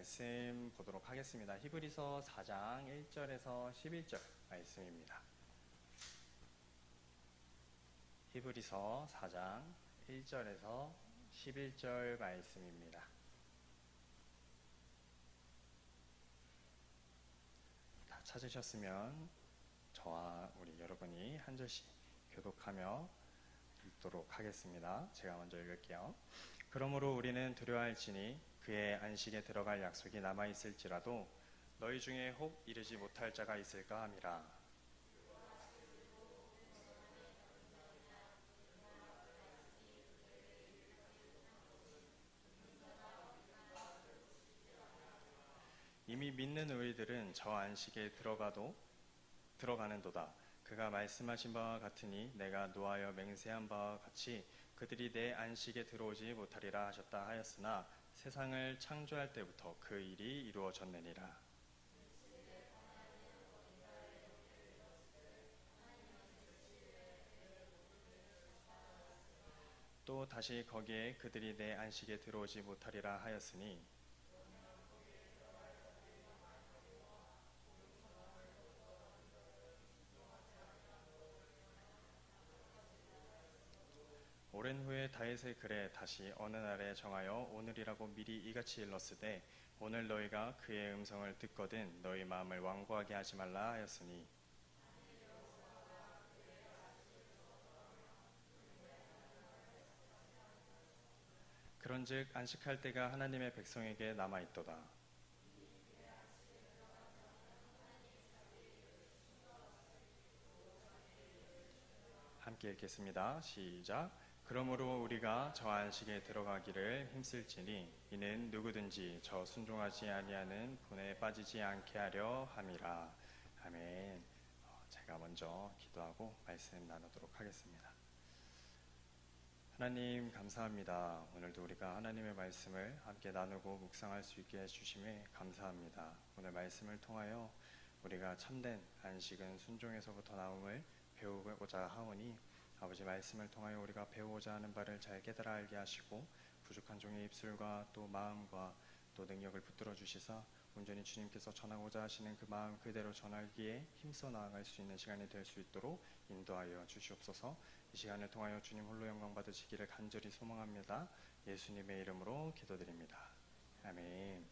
말씀 보도록 하겠습니다. 히브리서 4장 1절에서 11절 말씀입니다. 히브리서 4장 1절에서 11절 말씀입니다. 다 찾으셨으면 저와 우리 여러분이 한 절씩 교독하며 읽도록 하겠습니다. 제가 먼저 읽을게요. 그러므로 우리는 두려워할지니 그의 안식에 들어갈 약속이 남아있을지라도 너희 중에 혹 이르지 못할 자가 있을까 함이라. 이미 믿는 우리들은 저 안식에 들어가는도다. 그가 말씀하신 바와 같으니 내가 노하여 맹세한 바와 같이 그들이 내 안식에 들어오지 못하리라 하셨다 하였으나 세상을 창조할 때부터 그 일이 이루어졌느니라. 또 다시 거기에 그들이 내 안식에 들어오지 못하리라 하였으니 오랜 후에 다윗의 글에 다시 어느 날에 정하여 오늘이라고 미리 이같이 일렀으되 오늘 너희가 그의 음성을 듣거든 너희 마음을 완고하게 하지 말라 하였으니 그런즉 안식할 때가 하나님의 백성에게 남아있도다. 함께 읽겠습니다. 시작. 그러므로 우리가 저 안식에 들어가기를 힘쓸지니 이는 누구든지 저 순종하지 아니하는 분에 빠지지 않게 하려 함이라. 아멘. 제가 먼저 기도하고 말씀 나누도록 하겠습니다. 하나님 감사합니다. 오늘도 우리가 하나님의 말씀을 함께 나누고 묵상할 수 있게 해주심에 감사합니다. 오늘 말씀을 통하여 우리가 참된 안식은 순종에서부터 나옴을 배우고자 하오니 아버지 말씀을 통하여 우리가 배우고자 하는 바를 잘 깨달아 알게 하시고 부족한 종의 입술과 또 마음과 또 능력을 붙들어 주시사 온전히 주님께서 전하고자 하시는 그 마음 그대로 전하기에 힘써 나아갈 수 있는 시간이 될 수 있도록 인도하여 주시옵소서. 이 시간을 통하여 주님 홀로 영광 받으시기를 간절히 소망합니다. 예수님의 이름으로 기도드립니다. 아멘.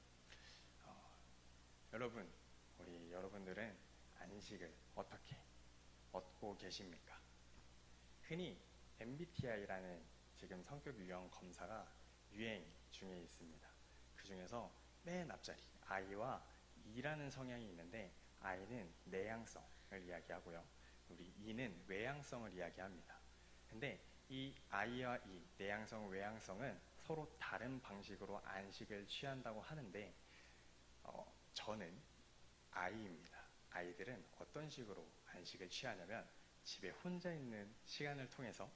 여러분, 우리 여러분들은 안식을 어떻게 얻고 계십니까? 흔히 MBTI라는 지금 성격 유형 검사가 유행 중에 있습니다. 그 중에서 맨 앞자리 I와 E라는 성향이 있는데 I는 내향성을 이야기하고요. 우리 E는 외향성을 이야기합니다. 근데 이 I와 E, 내향성, 외향성은 서로 다른 방식으로 안식을 취한다고 하는데 저는 I입니다. 아이들은 어떤 식으로 안식을 취하냐면 집에 혼자 있는 시간을 통해서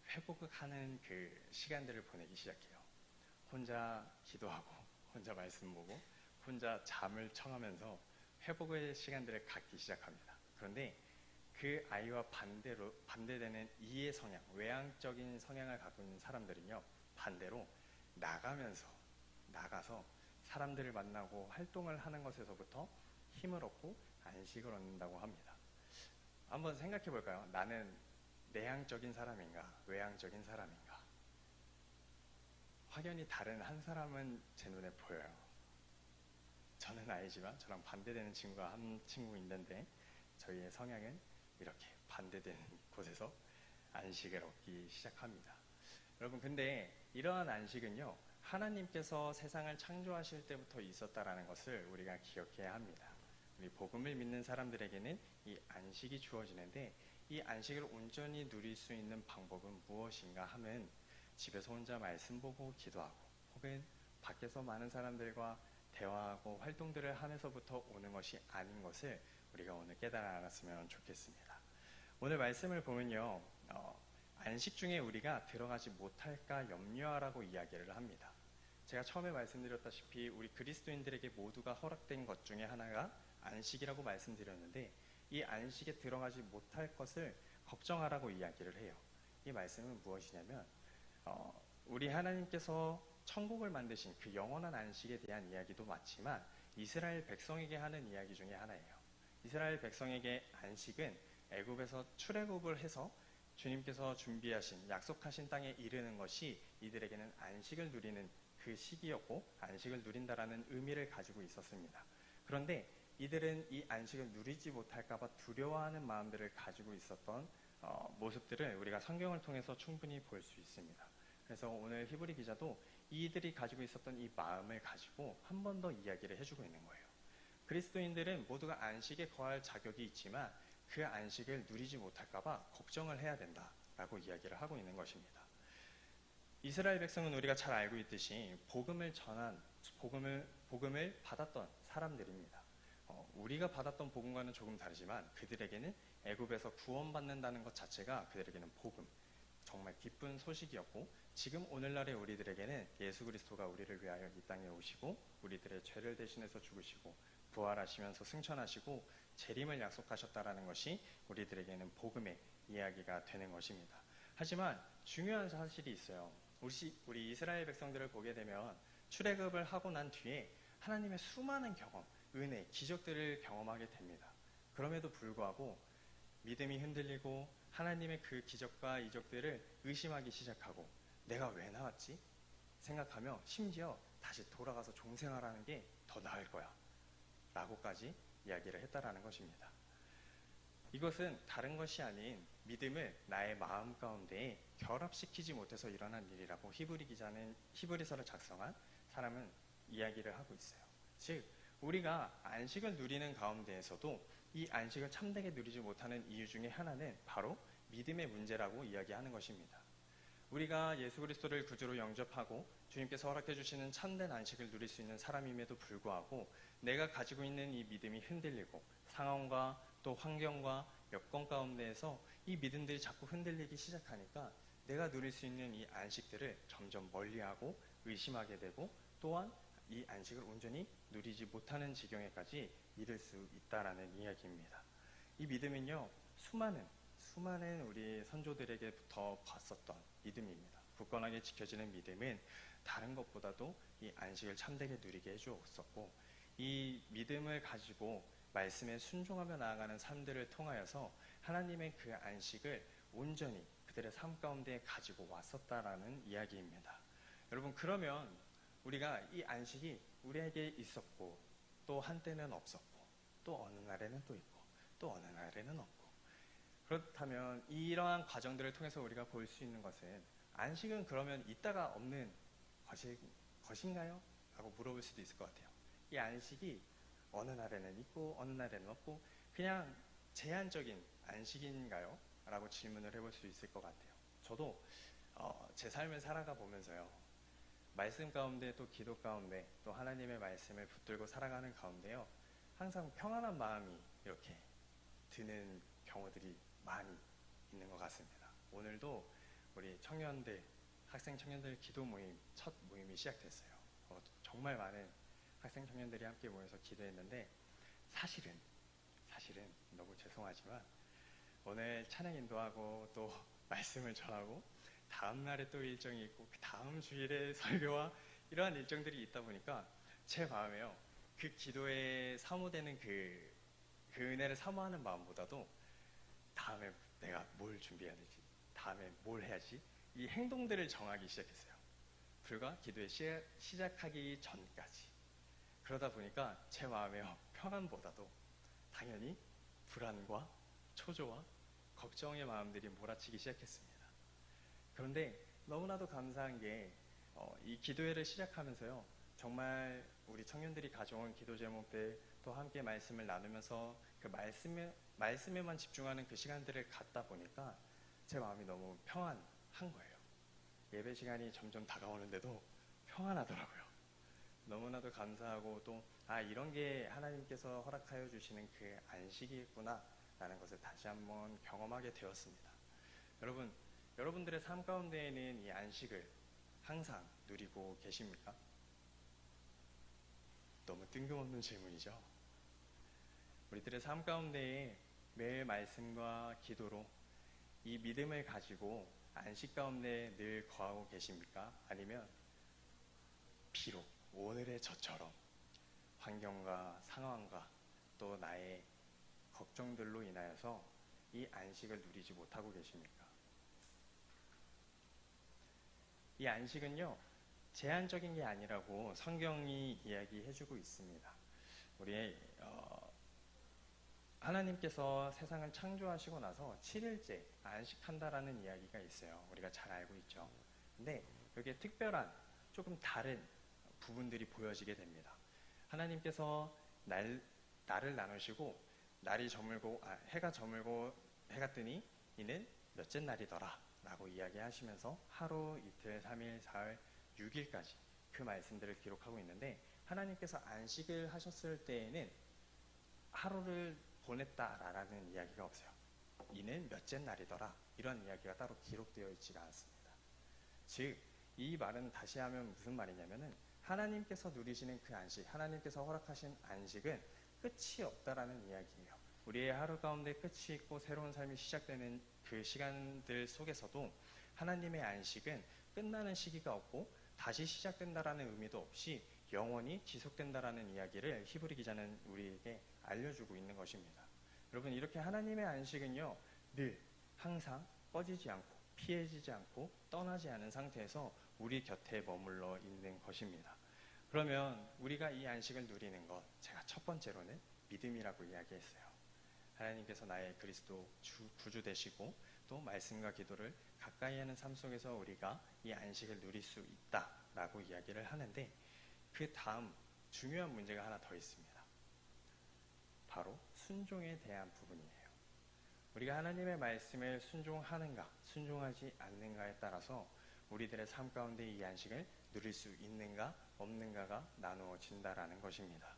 회복하는 그 시간들을 보내기 시작해요. 혼자 기도하고 혼자 말씀 보고 혼자 잠을 청하면서 회복의 시간들을 갖기 시작합니다. 그런데 그 아이와 반대되는 이의 성향, 외향적인 성향을 갖고 있는 사람들은요, 반대로 나가서 사람들을 만나고 활동을 하는 것에서부터 힘을 얻고 안식을 얻는다고 합니다. 한번 생각해 볼까요? 나는 내향적인 사람인가, 외향적인 사람인가? 확연히 다른 한 사람은 제 눈에 보여요. 저는 아니지만 저랑 반대되는 친구가 한 친구 있는데 저희의 성향은 이렇게 반대되는 곳에서 안식을 얻기 시작합니다. 여러분, 근데 이러한 안식은요, 하나님께서 세상을 창조하실 때부터 있었다라는 것을 우리가 기억해야 합니다. 우리 복음을 믿는 사람들에게는 이 안식이 주어지는데 이 안식을 온전히 누릴 수 있는 방법은 무엇인가 하면 집에서 혼자 말씀 보고 기도하고 혹은 밖에서 많은 사람들과 대화하고 활동들을 하면서부터 오는 것이 아닌 것을 우리가 오늘 깨달아 알았으면 좋겠습니다. 오늘 말씀을 보면요, 안식 중에 우리가 들어가지 못할까 염려하라고 이야기를 합니다. 제가 처음에 말씀드렸다시피 우리 그리스도인들에게 모두가 허락된 것 중에 하나가 안식이라고 말씀드렸는데 이 안식에 들어가지 못할 것을 걱정하라고 이야기를 해요. 이 말씀은 무엇이냐면 우리 하나님께서 천국을 만드신 그 영원한 안식에 대한 이야기도 맞지만 이스라엘 백성에게 하는 이야기 중에 하나예요. 이스라엘 백성에게 안식은 애굽에서 출애굽을 해서 주님께서 준비하신 약속하신 땅에 이르는 것이 이들에게는 안식을 누리는 그 시기였고 안식을 누린다라는 의미를 가지고 있었습니다. 그런데 이들은 이 안식을 누리지 못할까봐 두려워하는 마음들을 가지고 있었던 모습들을 우리가 성경을 통해서 충분히 볼 수 있습니다. 그래서 오늘 히브리 기자도 이들이 가지고 있었던 이 마음을 가지고 한 번 더 이야기를 해주고 있는 거예요. 그리스도인들은 모두가 안식에 거할 자격이 있지만 그 안식을 누리지 못할까봐 걱정을 해야 된다라고 이야기를 하고 있는 것입니다. 이스라엘 백성은 우리가 잘 알고 있듯이 복음을 받았던 사람들입니다. 우리가 받았던 복음과는 조금 다르지만 그들에게는 애굽에서 구원받는다는 것 자체가 그들에게는 복음, 정말 기쁜 소식이었고 지금 오늘날의 우리들에게는 예수 그리스도가 우리를 위하여 이 땅에 오시고 우리들의 죄를 대신해서 죽으시고 부활하시면서 승천하시고 재림을 약속하셨다라는 것이 우리들에게는 복음의 이야기가 되는 것입니다. 하지만 중요한 사실이 있어요. 우리 이스라엘 백성들을 보게 되면 출애굽을 하고 난 뒤에 하나님의 수많은 경험, 은혜, 기적들을 경험하게 됩니다. 그럼에도 불구하고 믿음이 흔들리고 하나님의 그 기적과 이적들을 의심하기 시작하고 내가 왜 나왔지? 생각하며 심지어 다시 돌아가서 종생활하는 게 더 나을 거야 라고까지 이야기를 했다라는 것입니다. 이것은 다른 것이 아닌 믿음을 나의 마음 가운데 결합시키지 못해서 일어난 일이라고 히브리 기자는 히브리서를 작성한 사람은 이야기를 하고 있어요. 즉 우리가 안식을 누리는 가운데에서도 이 안식을 참되게 누리지 못하는 이유 중에 하나는 바로 믿음의 문제라고 이야기하는 것입니다. 우리가 예수 그리스도를 구주로 영접하고 주님께서 허락해 주시는 참된 안식을 누릴 수 있는 사람임에도 불구하고 내가 가지고 있는 이 믿음이 흔들리고 상황과 또 환경과 여건 가운데에서 이 믿음들이 자꾸 흔들리기 시작하니까 내가 누릴 수 있는 이 안식들을 점점 멀리하고 의심하게 되고 또한 이 안식을 온전히 누리지 못하는 지경에까지 이를 수 있다라는 이야기입니다. 이 믿음은요 수많은 우리 선조들에게부터 봤었던 믿음입니다. 굳건하게 지켜지는 믿음은 다른 것보다도 이 안식을 참되게 누리게 해주었었고 이 믿음을 가지고 말씀에 순종하며 나아가는 삶들을 통하여서 하나님의 그 안식을 온전히 그들의 삶 가운데 가지고 왔었다라는 이야기입니다. 여러분 그러면 우리가 이 안식이 우리에게 있었고 또 한때는 없었고 또 어느 날에는 또 있고 또 어느 날에는 없고 그렇다면 이러한 과정들을 통해서 우리가 볼 수 있는 것은 안식은 그러면 있다가 없는 것인가요? 라고 물어볼 수도 있을 것 같아요. 이 안식이 어느 날에는 있고 어느 날에는 없고 그냥 제한적인 안식인가요? 라고 질문을 해볼 수 있을 것 같아요. 저도 제 삶을 살아가 보면서요 말씀 가운데 또 기도 가운데 또 하나님의 말씀을 붙들고 살아가는 가운데요 항상 평안한 마음이 이렇게 드는 경우들이 많이 있는 것 같습니다. 오늘도 우리 청년들, 학생 청년들 기도 모임 첫 모임이 시작됐어요. 정말 많은 학생 청년들이 함께 모여서 기도했는데 사실은 너무 죄송하지만 오늘 찬양 인도하고 또 말씀을 전하고 다음 날에 또 일정이 있고 그 다음 주일에 설교와 이러한 일정들이 있다 보니까 제 마음에요 그 기도에 사모되는 그 은혜를 사모하는 마음보다도 다음에 내가 뭘 준비해야 되지? 다음에 뭘 해야지? 이 행동들을 정하기 시작했어요. 불과 기도에 시작하기 전까지. 그러다 보니까 제 마음에요 평안보다도 당연히 불안과 초조와 걱정의 마음들이 몰아치기 시작했습니다. 그런데 너무나도 감사한 게 이 기도회를 시작하면서요 정말 우리 청년들이 가져온 기도 제목들 또 함께 말씀을 나누면서 그 말씀에만 집중하는 그 시간들을 갖다 보니까 제 마음이 너무 평안한 거예요. 예배 시간이 점점 다가오는데도 평안하더라고요. 너무나도 감사하고 또 이런 게 하나님께서 허락하여 주시는 그 안식이구나 라는 것을 다시 한번 경험하게 되었습니다. 여러분들의 삶 가운데에는 이 안식을 항상 누리고 계십니까? 너무 뜬금없는 질문이죠. 우리들의 삶 가운데에 매일 말씀과 기도로 이 믿음을 가지고 안식 가운데 늘 거하고 계십니까? 아니면 비록 오늘의 저처럼 환경과 상황과 또 나의 걱정들로 인하여서 이 안식을 누리지 못하고 계십니까? 이 안식은요, 제한적인 게 아니라고 성경이 이야기해주고 있습니다. 우리 하나님께서 세상을 창조하시고 나서 7일째 안식한다라는 이야기가 있어요. 우리가 잘 알고 있죠. 근데 여기에 특별한 조금 다른 부분들이 보여지게 됩니다. 하나님께서 날을 나누시고 해가 저물고 해가 뜨니 이는 몇째 날이더라 라고 이야기하시면서 하루, 이틀, 3일, 사흘, 6일까지 그 말씀들을 기록하고 있는데, 하나님께서 안식을 하셨을 때에는 하루를 보냈다라는 이야기가 없어요. 이는 몇째 날이더라 이런 이야기가 따로 기록되어 있지가 않습니다. 즉, 이 말은 다시 하면 무슨 말이냐면은 하나님께서 누리시는 그 안식, 하나님께서 허락하신 안식은 끝이 없다라는 이야기예요. 우리의 하루 가운데 끝이 있고 새로운 삶이 시작되는 그 시간들 속에서도 하나님의 안식은 끝나는 시기가 없고 다시 시작된다라는 의미도 없이 영원히 지속된다라는 이야기를 히브리 기자는 우리에게 알려주고 있는 것입니다. 여러분, 이렇게 하나님의 안식은요, 늘 항상 꺼지지 않고 피해지지 않고 떠나지 않은 상태에서 우리 곁에 머물러 있는 것입니다. 그러면 우리가 이 안식을 누리는 것, 제가 첫 번째로는 믿음이라고 이야기했어요. 하나님께서 나의 그리스도 구주 되시고 또 말씀과 기도를 가까이 하는 삶 속에서 우리가 이 안식을 누릴 수 있다라고 이야기를 하는데, 그 다음 중요한 문제가 하나 더 있습니다. 바로 순종에 대한 부분이에요. 우리가 하나님의 말씀을 순종하는가 순종하지 않는가에 따라서 우리들의 삶 가운데 이 안식을 누릴 수 있는가 없는가가 나누어진다라는 것입니다.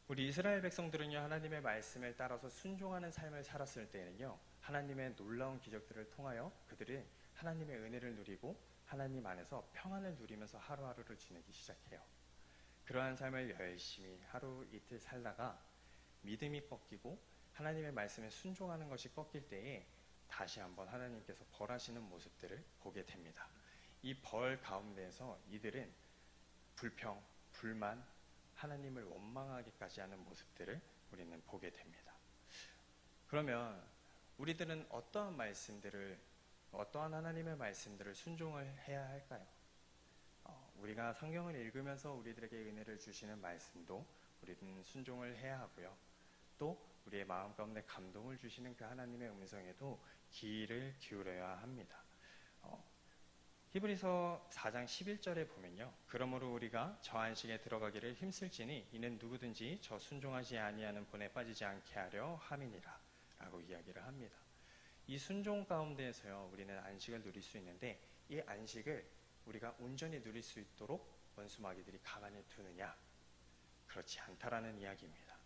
우리 이스라엘 백성들은요, 하나님의 말씀을 따라서 순종하는 삶을 살았을 때는요, 하나님의 놀라운 기적들을 통하여 그들은 하나님의 은혜를 누리고 하나님 안에서 평안을 누리면서 하루하루를 지내기 시작해요. 그러한 삶을 열심히 하루 이틀 살다가 믿음이 꺾이고 하나님의 말씀에 순종하는 것이 꺾일 때에 다시 한번 하나님께서 벌하시는 모습들을 보게 됩니다. 이 벌 가운데에서 이들은 불평, 불만, 하나님을 원망하기까지 하는 모습들을 우리는 보게 됩니다. 그러면 우리들은 어떠한 하나님의 말씀들을 순종을 해야 할까요? 우리가 성경을 읽으면서 우리들에게 은혜를 주시는 말씀도 우리는 순종을 해야 하고요. 또 우리의 마음 가운데 감동을 주시는 그 하나님의 음성에도 귀를 기울여야 합니다. 히브리서 4장 11절에 보면요, 그러므로 우리가 저 안식에 들어가기를 힘쓸지니 이는 누구든지 저 순종하지 아니하는 본에 빠지지 않게 하려 함이니라 라고 이야기를 합니다. 이 순종 가운데에서요, 우리는 안식을 누릴 수 있는데, 이 안식을 우리가 온전히 누릴 수 있도록 원수마귀들이 가만히 두느냐? 그렇지 않다라는 이야기입니다.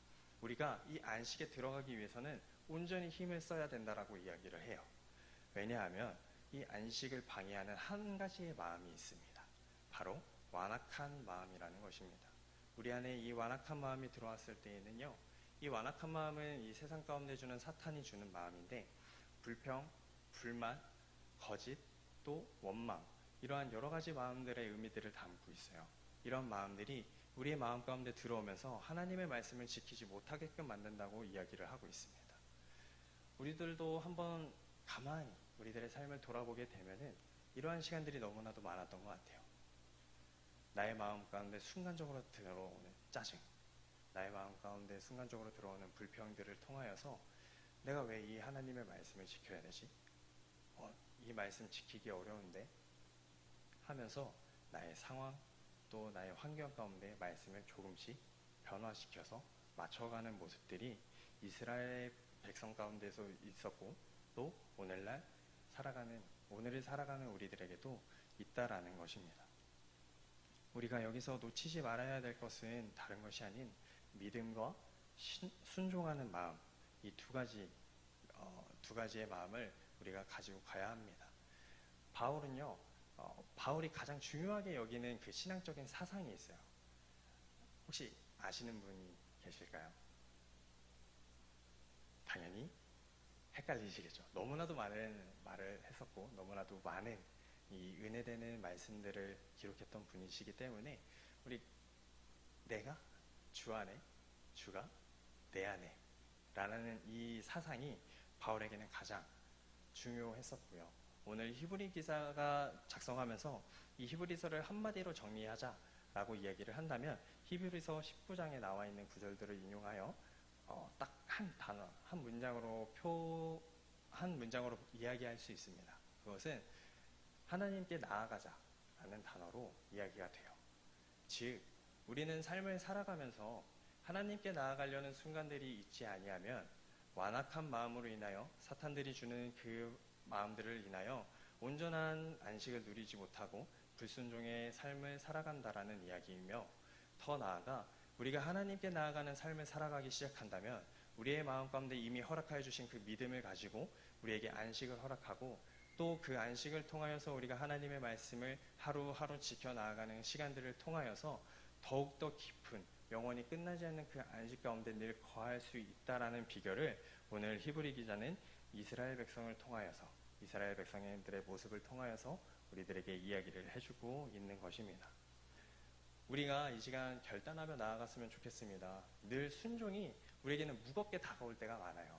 우리가 이 안식에 들어가기 위해서는 온전히 힘을 써야 된다라고 이야기를 해요. 왜냐하면 이 안식을 방해하는 한 가지의 마음이 있습니다. 바로 완악한 마음이라는 것입니다. 우리 안에 이 완악한 마음이 들어왔을 때에는요, 이 완악한 마음은 이 세상 가운데 주는 사탄이 주는 마음인데, 불평, 불만, 거짓, 또 원망, 이러한 여러 가지 마음들의 의미들을 담고 있어요. 이런 마음들이 우리의 마음 가운데 들어오면서 하나님의 말씀을 지키지 못하게끔 만든다고 이야기를 하고 있습니다. 우리들도 한번 가만히 우리들의 삶을 돌아보게 되면은 이러한 시간들이 너무나도 많았던 것 같아요. 나의 마음 가운데 순간적으로 들어오는 짜증, 나의 마음 가운데 순간적으로 들어오는 불평들을 통하여서 내가 왜 이 하나님의 말씀을 지켜야 되지? 이 말씀 지키기 어려운데? 하면서 나의 상황 또 나의 환경 가운데 말씀을 조금씩 변화시켜서 맞춰가는 모습들이 이스라엘 백성 가운데서 있었고, 또 오늘을 살아가는 우리들에게도 있다라는 것입니다. 우리가 여기서 놓치지 말아야 될 것은 다른 것이 아닌 믿음과 순종하는 마음, 이 두 가지의 마음을 우리가 가지고 가야 합니다. 바울이 가장 중요하게 여기는 그 신앙적인 사상이 있어요. 혹시 아시는 분이 계실까요? 당연히 헷갈리시겠죠. 너무나도 많은 말을 했었고 너무나도 많은 이 은혜되는 말씀들을 기록했던 분이시기 때문에 우리 내가 주 안에, 주가 내 안에 라는 이 사상이 바울에게는 가장 중요했었고요. 오늘 히브리 기사가 작성하면서 이 히브리서를 한마디로 정리하자라고 이야기를 한다면 히브리서 19장에 나와 있는 구절들을 인용하여 딱 한 단어, 한 문장으로 이야기할 수 있습니다. 그것은 하나님께 나아가자라는 단어로 이야기가 돼요. 즉, 우리는 삶을 살아가면서 하나님께 나아가려는 순간들이 있지 아니하면 완악한 마음으로 인하여 사탄들이 주는 그 마음들을 인하여 온전한 안식을 누리지 못하고 불순종의 삶을 살아간다라는 이야기이며, 더 나아가 우리가 하나님께 나아가는 삶을 살아가기 시작한다면 우리의 마음 가운데 이미 허락하여 주신 그 믿음을 가지고 우리에게 안식을 허락하고, 또 그 안식을 통하여서 우리가 하나님의 말씀을 하루하루 지켜나가는 시간들을 통하여서 더욱더 깊은 영원히 끝나지 않는 그 안식 가운데 늘 거할 수 있다라는 비결을 오늘 히브리 기자는 이스라엘 백성을 통하여서, 이스라엘 백성들의 모습을 통하여서 우리들에게 이야기를 해주고 있는 것입니다. 우리가 이 시간 결단하며 나아갔으면 좋겠습니다. 늘 순종이 우리에게는 무겁게 다가올 때가 많아요.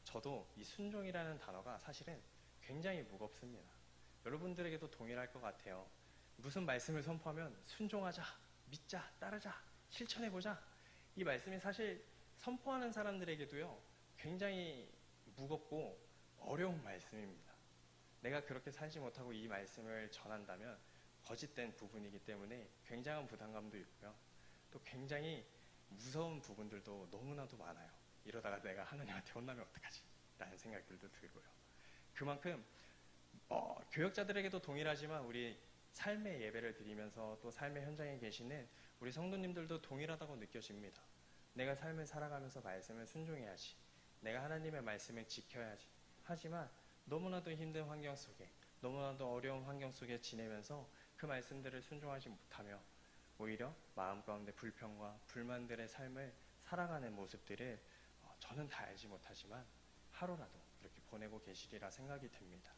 저도 이 순종이라는 단어가 사실은 굉장히 무겁습니다. 여러분들에게도 동일할 것 같아요. 무슨 말씀을 선포하면 순종하자, 믿자, 따르자, 실천해보자. 이 말씀이 사실 선포하는 사람들에게도요, 굉장히 무겁고 어려운 말씀입니다. 내가 그렇게 살지 못하고 이 말씀을 전한다면 거짓된 부분이기 때문에 굉장한 부담감도 있고요. 또 굉장히 무서운 부분들도 너무나도 많아요. 이러다가 내가 하나님한테 혼나면 어떡하지? 라는 생각들도 들고요. 그만큼 교역자들에게도 동일하지만 우리 삶의 예배를 드리면서 또 삶의 현장에 계시는 우리 성도님들도 동일하다고 느껴집니다. 내가 삶을 살아가면서 말씀을 순종해야지, 내가 하나님의 말씀을 지켜야지. 하지만 너무나도 힘든 환경 속에, 너무나도 어려운 환경 속에 지내면서 그 말씀들을 순종하지 못하며 오히려 마음 가운데 불평과 불만들의 삶을 살아가는 모습들을 저는 다 알지 못하지만 하루라도 그렇게 보내고 계시리라 생각이 듭니다.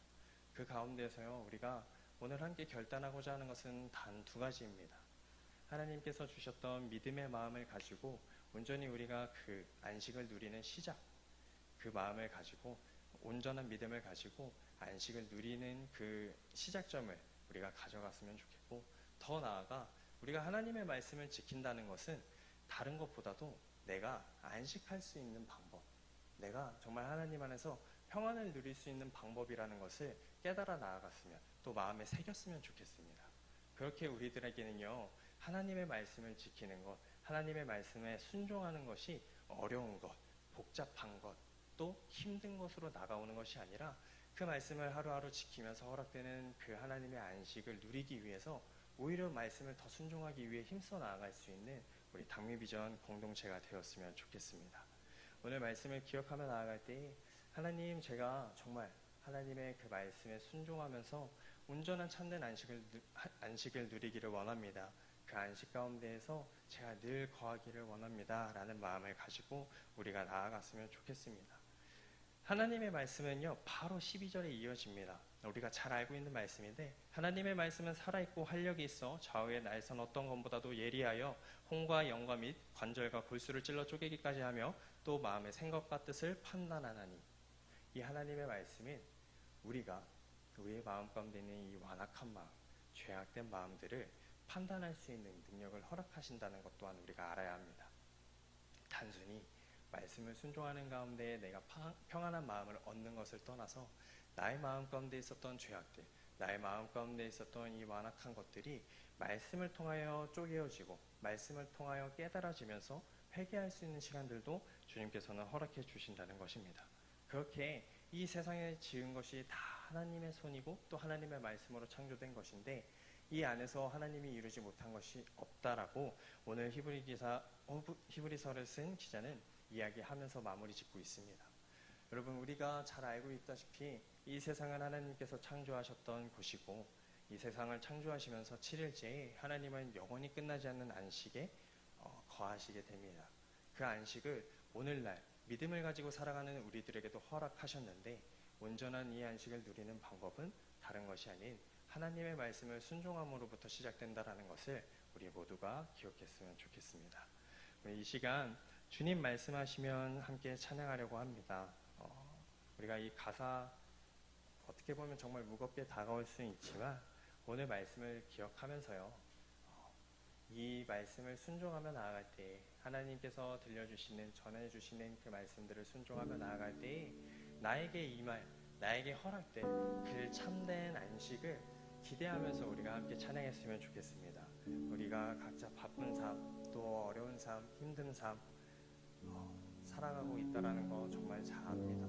그 가운데서요, 우리가 오늘 함께 결단하고자 하는 것은 단 두 가지입니다. 하나님께서 주셨던 믿음의 마음을 가지고 온전히 우리가 그 안식을 누리는 시작, 그 마음을 가지고 온전한 믿음을 가지고 안식을 누리는 그 시작점을 우리가 가져갔으면 좋겠고, 더 나아가 우리가 하나님의 말씀을 지킨다는 것은 다른 것보다도 내가 안식할 수 있는 방법, 내가 정말 하나님 안에서 평안을 누릴 수 있는 방법이라는 것을 깨달아 나아갔으면, 또 마음에 새겼으면 좋겠습니다. 그렇게 우리들에게는요, 하나님의 말씀을 지키는 것, 하나님의 말씀에 순종하는 것이 어려운 것, 복잡한 것, 또 힘든 것으로 다가오는 것이 아니라 그 말씀을 하루하루 지키면서 허락되는 그 하나님의 안식을 누리기 위해서 오히려 말씀을 더 순종하기 위해 힘써 나아갈 수 있는 우리 당미비전 공동체가 되었으면 좋겠습니다. 오늘 말씀을 기억하며 나아갈 때 하나님, 제가 정말 하나님의 그 말씀에 순종하면서 온전한 참된 안식을 누리기를 원합니다. 그 안식 가운데에서 제가 늘 거하기를 원합니다. 라는 마음을 가지고 우리가 나아갔으면 좋겠습니다. 하나님의 말씀은요, 바로 12절에 이어집니다. 우리가 잘 알고 있는 말씀인데, 하나님의 말씀은 살아있고 활력이 있어 좌우의 날선 어떤 것보다도 예리하여 혼과 영과 및 관절과 골수를 찔러 쪼개기까지 하며 또 마음의 생각과 뜻을 판단하나니. 이 하나님의 말씀은 우리가 우리의 마음 가운데 있는 이 완악한 마음, 죄악된 마음들을 판단할 수 있는 능력을 허락하신다는 것 또한 우리가 알아야 합니다. 단순히 말씀을 순종하는 가운데 내가 평안한 마음을 얻는 것을 떠나서 나의 마음 가운데 있었던 죄악들, 나의 마음 가운데 있었던 이 완악한 것들이 말씀을 통하여 쪼개어지고 말씀을 통하여 깨달아지면서 회개할 수 있는 시간들도 주님께서는 허락해 주신다는 것입니다. 그렇게 이 세상에 지은 것이 다 하나님의 손이고 또 하나님의 말씀으로 창조된 것인데, 이 안에서 하나님이 이루지 못한 것이 없다라고 오늘 히브리서를 쓴 기자는 이야기하면서 마무리 짓고 있습니다. 여러분, 우리가 잘 알고 있다시피 이 세상은 하나님께서 창조하셨던 곳이고, 이 세상을 창조하시면서 7일째에 하나님은 영원히 끝나지 않는 안식에 거하시게 됩니다. 그 안식을 오늘날 믿음을 가지고 살아가는 우리들에게도 허락하셨는데, 온전한 이 안식을 누리는 방법은 다른 것이 아닌 하나님의 말씀을 순종함으로부터 시작된다라는 것을 우리 모두가 기억했으면 좋겠습니다. 이 시간 주님 말씀하시면 함께 찬양하려고 합니다. 우리가 이 가사 어떻게 보면 정말 무겁게 다가올 수는 있지만 오늘 말씀을 기억하면서요, 이 말씀을 순종하며 나아갈 때 하나님께서 들려주시는, 전해주시는 그 말씀들을 순종하며 나아갈 때 나에게 임할, 나에게 허락될 그 참된 안식을 기대하면서 우리가 함께 찬양했으면 좋겠습니다. 우리가 각자 바쁜 삶, 또 어려운 삶, 힘든 삶 살아가고 있다는 거 정말 잘 압니다.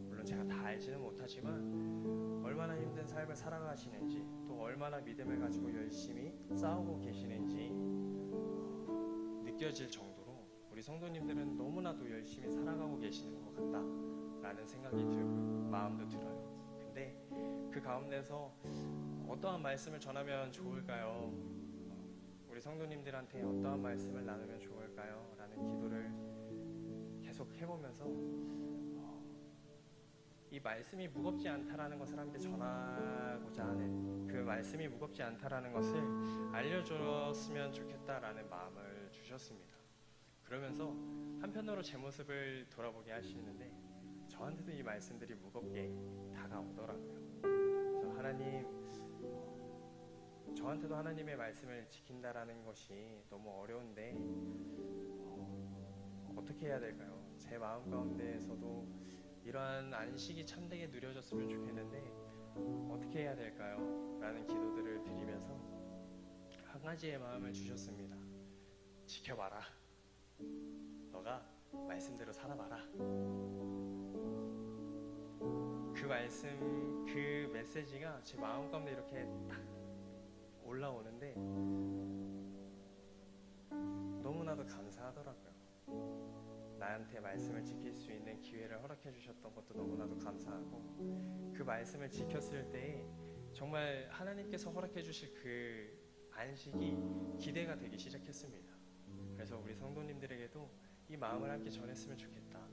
물론 제가 다 알지는 못하지만 얼마나 힘든 삶을 살아가시는지, 또 얼마나 믿음을 가지고 열심히 싸우고 계시는지 느껴질 정도로 우리 성도님들은 너무나도 열심히 살아가고 계시는 것 같다라는 생각이 들고 마음도 들어요. 근데 그 가운데서 어떠한 말씀을 전하면 좋을까요? 우리 성도님들한테 어떠한 말씀을 나누면 좋을까요? 라는 기도를 계속 해보면서 이 말씀이 무겁지 않다라는 것을 함께 전하고자 하는, 그 말씀이 무겁지 않다라는 것을 알려줬으면 좋겠다라는 마음을 주셨습니다. 그러면서 한편으로 제 모습을 돌아보게 하시는데 저한테도 이 말씀들이 무겁게 다가오더라고요. 그래서 하나님, 저한테도 하나님의 말씀을 지킨다라는 것이 너무 어려운데 어떻게 해야 될까요? 제 마음 가운데에서도 이러한 안식이 참되게 누려졌으면 좋겠는데 어떻게 해야 될까요? 라는 기도들을 드리면서 한 가지의 마음을 주셨습니다. 지켜봐라. 너가 말씀대로 살아봐라. 그 말씀, 그 메시지가 제 마음 가운데 이렇게 딱 올라오는데 너무나도 감사하더라고요. 나한테 말씀을 지킬 수 있는 기회를 허락해 주셨던 것도 너무나도 감사하고, 그 말씀을 지켰을 때 정말 하나님께서 허락해 주실 그 안식이 기대가 되기 시작했습니다. 그래서 우리 성도님들에게도 이 마음을 함께 전했으면 좋겠다.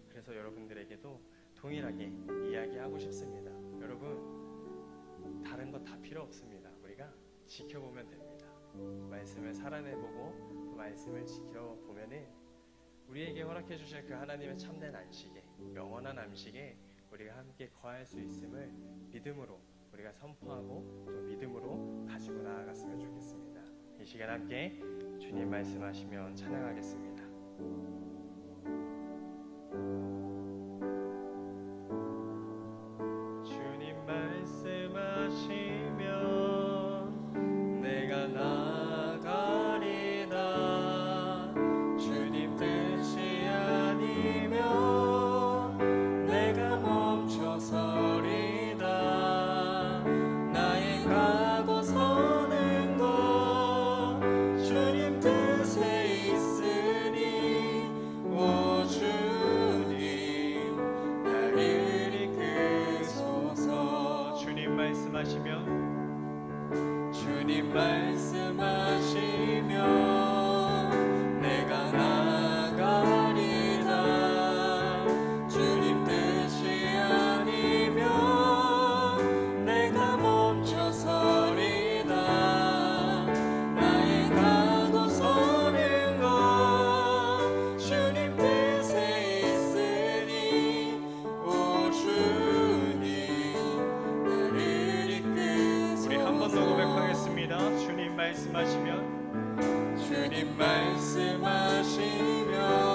그래서 여러분들에게도 동일하게 이야기하고 싶습니다. 여러분, 다른 거 다 필요 없습니다. 우리가 지켜보면 됩니다. 말씀을 살아내보고 그 말씀을 지켜보면은 우리에게 허락해 주실 그 하나님의 참된 안식에, 영원한 안식에 우리가 함께 거할 수 있음을 믿음으로 우리가 선포하고 또 믿음으로 가지고 나아갔으면 좋겠습니다. 이 시간 함께 주님 말씀하시면 찬양하겠습니다. 주님 말씀하시면 내가 나가리라. 주님 뜻이 아니면 내가 멈춰서리다. 나의 가고 서는 것 주님 뜻에 있으니 오 주님 나를 이끄소서. 주님 말씀하시면, 주님 말씀하시면 내가 나가리라. 주님 뜻이 아니면 내가 멈춰서리다. 나의 가고 서는 것 주님 뜻에 있으니 오 주님 나를 이끄소서. 우리 한 번 더 고백하겠습니다. 주님 말씀하시면, 주님 말씀하시면